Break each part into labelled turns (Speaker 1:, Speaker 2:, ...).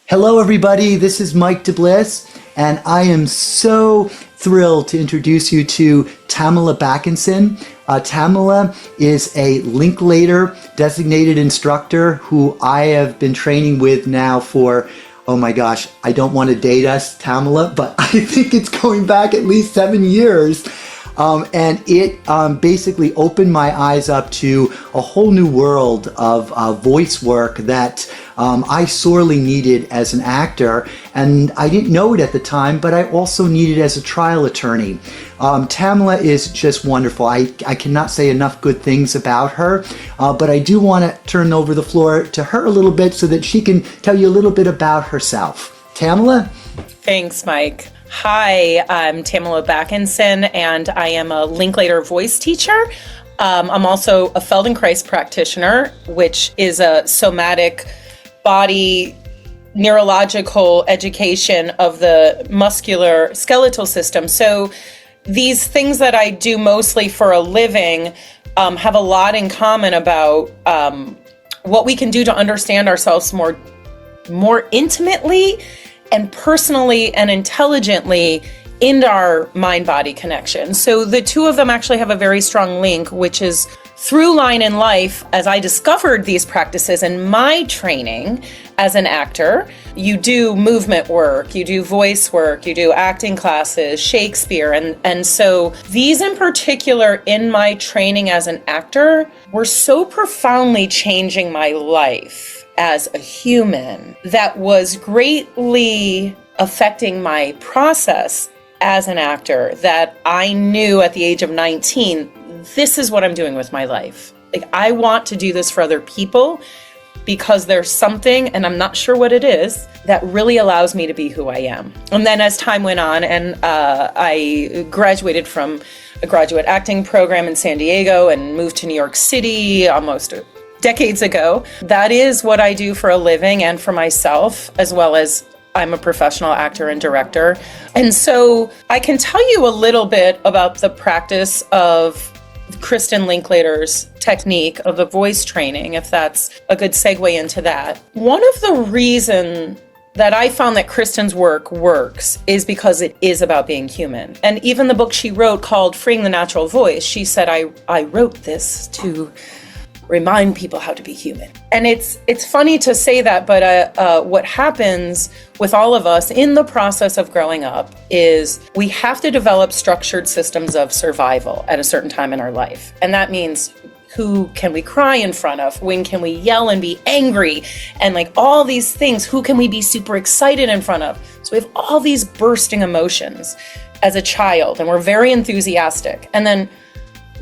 Speaker 1: Hello, everybody. This is Mike DeBliss, and I am so thrilled to introduce you to Tamala Backinson. Tamala is a Linklater designated instructor who I have been training with now for, oh my gosh, I don't want to date us, Tamala, but I think it's going back at least 7 years. And it basically opened my eyes up to a whole new world of voice work that I sorely needed as an actor. And I didn't know it at the time, but I also needed as a trial attorney. Tamala is just wonderful. I cannot say enough good things about her, but I do want to turn over the floor to her a little bit so that she can tell you a little bit about herself. Tamala?
Speaker 2: Thanks, Mike. Hi, I'm Tamala Backinson, and I am a Linklater voice teacher. I'm also a Feldenkrais practitioner, which is a somatic body neurological education of the muscular skeletal system. So these things that I do mostly for a living have a lot in common about what we can do to understand ourselves more intimately and personally and intelligently in our mind-body connection. So the two of them actually have a very strong link, which is through line in life. As I discovered these practices in my training as an actor, you do movement work, you do voice work, you do acting classes, Shakespeare. And so these in particular in my training as an actor were so profoundly changing my life as a human that was greatly affecting my process as an actor that I knew at the age of 19, this is what I'm doing with my life. Like, I want to do this for other people because there's something, and I'm not sure what it is, that really allows me to be who I am. And then as time went on and I graduated from a graduate acting program in San Diego and moved to New York City almost decades ago. That is what I do for a living and for myself, as well as I'm a professional actor and director. And so I can tell you a little bit about the practice of Kristen Linklater's technique of the voice training, if that's a good segue into that. One of the reasons that I found that Kristen's work works is because it is about being human. And even the book she wrote called Freeing the Natural Voice, she said, I wrote this to remind people how to be human. And it's funny to say that, but what happens with all of us in the process of growing up is we have to develop structured systems of survival at a certain time in our life. And that means, who can we cry in front of? When can we yell and be angry? And like all these things, who can we be super excited in front of? So we have all these bursting emotions as a child, and we're very enthusiastic. And then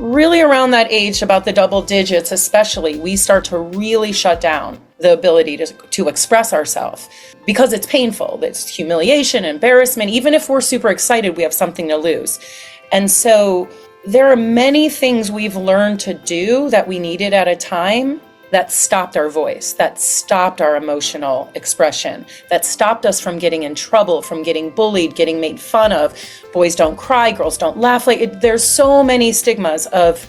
Speaker 2: really around that age, about the double digits especially, we start to really shut down the ability to express ourselves because it's painful. It's humiliation, embarrassment. Even if we're super excited, we have something to lose. And so there are many things we've learned to do that we needed at a time that stopped our voice, that stopped our emotional expression, that stopped us from getting in trouble, from getting bullied, getting made fun of. Boys don't cry, girls don't laugh. There's so many stigmas of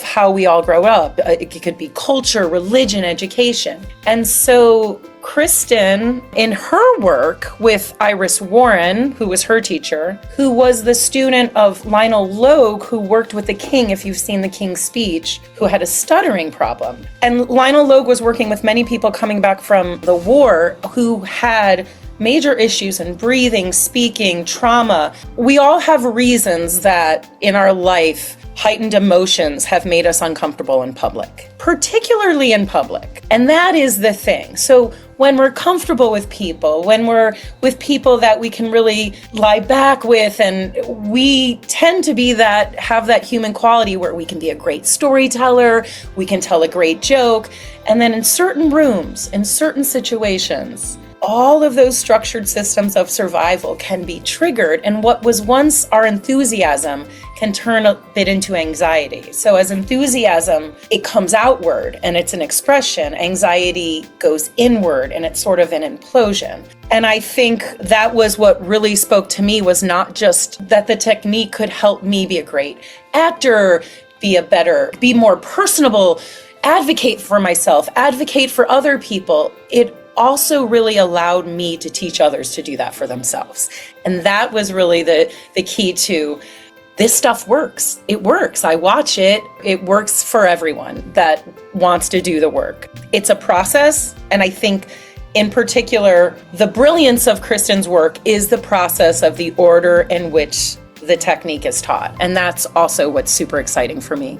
Speaker 2: how we all grow up. It could be culture, religion, education. And so Kristen, in her work with Iris Warren, who was her teacher, who was the student of Lionel Logue, who worked with the king, if you've seen the King's Speech, who had a stuttering problem. And Lionel Logue was working with many people coming back from the war who had major issues in breathing, speaking, trauma. We all have reasons that in our life heightened emotions have made us uncomfortable in public, particularly in public. And that is the thing. So when we're comfortable with people, when we're with people that we can really lie back with, and we tend to be have that human quality where we can be a great storyteller, we can tell a great joke. And then in certain rooms, in certain situations, all of those structured systems of survival can be triggered, and what was once our enthusiasm can turn a bit into anxiety. So as enthusiasm, it comes outward and it's an expression. Anxiety goes inward and it's sort of an implosion. And I think that was what really spoke to me, was not just that the technique could help me be a great actor, be more personable, advocate for myself, advocate for other people. It also really allowed me to teach others to do that for themselves. And that was really the key to this stuff works. It works. I watch it. It works for everyone that wants to do the work. It's a process. And I think in particular, the brilliance of Kristen's work is the process of the order in which the technique is taught. And that's also what's super exciting for me.